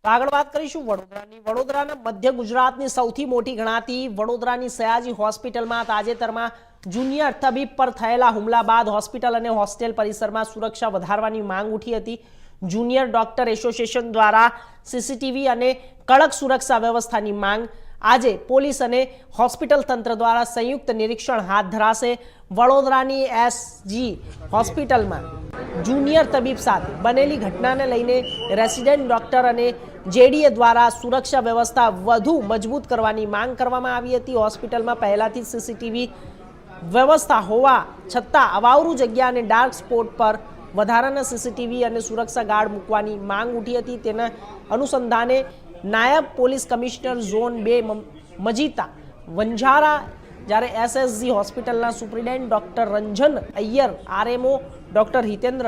તો આગળ વાત કરીશું વડોદરાના મધ્ય ગુજરાતની સૌથી મોટી ગણાતી વડોદરાની સયાજી હોસ્પિટલમાં તાજેતરમાં જુનિયર તબીબ પર થયેલા હુમલા બાદ હોસ્પિટલ અને હોસ્ટેલ પરિસરમાં સુરક્ષા વધારવાની માંગ ઉઠી હતી। જુનિયર ડોક્ટર એસોસિએશન દ્વારા સીસીટીવી અને કડક સુરક્ષા વ્યવસ્થાની માંગ આજે પોલીસ અને હોસ્પિટલ તંત્ર દ્વારા સંયુક્ત નિરીક્ષણ હાથ ધરાશે। વડોદરાની એસજી હોસ્પિટલમાં જુનિયર તબીબ સાથે બનેલી ઘટનાને લઈને રેસિડેન્ટ ડોક્ટર અને જેડીએ દ્વારા સુરક્ષા વ્યવસ્થા વધુ મજબૂત કરવાની માંગ કરવામાં આવી હતી। હોસ્પિટલમાં પહેલાથી સીસીટીવી વ્યવસ્થા હોવા છતાં અવાવરૂ જગ્યા અને ડાર્ક સ્પોટ પર વધારાના સીસીટીવી અને સુરક્ષા ગાર્ડ મૂકવાની માંગ ઉઠી હતી। તેના અનુસંધાને નાયબ police commissioner zone 2 Majita Vanzara જ્યારે એસએસજી હોસ્પિટલના superintendent doctor Ranjan Iyer, RMO doctor Hitendra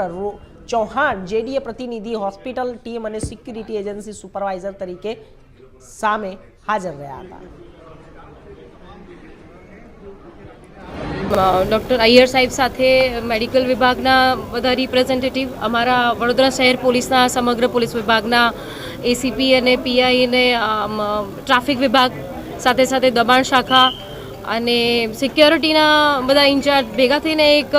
Chauhan, JDA પ્રતિનિધિ, હોસ્પિટલ ટીમ અને સિક્યુરિટી એજન્સી સુપરવાઇઝર તરીકે સામે હાજર રહ્યા હતા। ડૉક્ટર અય્યર સાહેબ સાથે મેડિકલ વિભાગના બધા રિપ્રેઝેન્ટેટિવ, અમારા વડોદરા શહેર પોલીસના સમગ્ર પોલીસ વિભાગના એસીપી અને પીઆઈ અને ટ્રાફિક વિભાગ સાથે સાથે દબાણ શાખા અને સિક્યોરિટીના બધા ઇન્ચાર્જ ભેગા થઈને એક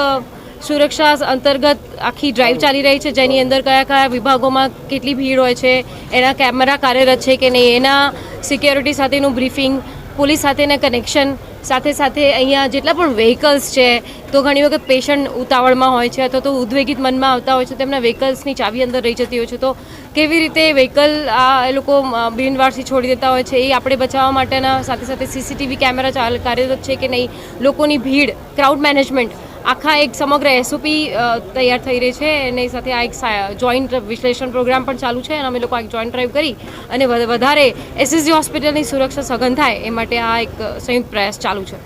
સુરક્ષા અંતર્ગત આખી ડ્રાઈવ ચાલી રહી છે, જેની અંદર કયા કયા વિભાગોમાં કેટલી ભીડ હોય છે, એના કેમેરા કાર્યરત છે કે નહીં, એના સિક્યોરિટી સાથેનું બ્રીફિંગ, પોલીસ સાથેના કનેક્શન, સાથે સાથે અહીંયા જેટલા પણ વ્હીકલ્સ છે તો ઘણી વખત પેશન્ટ ઉતાવળમાં હોય છે અથવા તો ઉદ્વેગિત મનમાં આવતા હોય છે, તેમના વ્હીકલ્સની ચાવી અંદર રહી જતી હોય છે, તો કેવી રીતે વ્હીકલ એ લોકો બિનવારસી છોડી દેતા હોય છે એ આપણે બચાવવા માટેના સાથે સાથે સીસીટીવી કેમેરા કાર્યરત છે કે નહીં, લોકોની ભીડ, ક્રાઉડ મેનેજમેન્ટ, આખા એક સમગ્ર એસઓપી તૈયાર થઈ રહી છે। એની સાથે આ એક જોઈન્ટ વિશ્લેષણ પ્રોગ્રામ પણ ચાલુ છે અને અમે લોકો આ જોઈન્ટ ડ્રાઈવ કરી અને વધારે એસએસજી હોસ્પિટલની સુરક્ષા સઘન થાય એ માટે આ એક સંયુક્ત પ્રયાસ ચાલુ છે।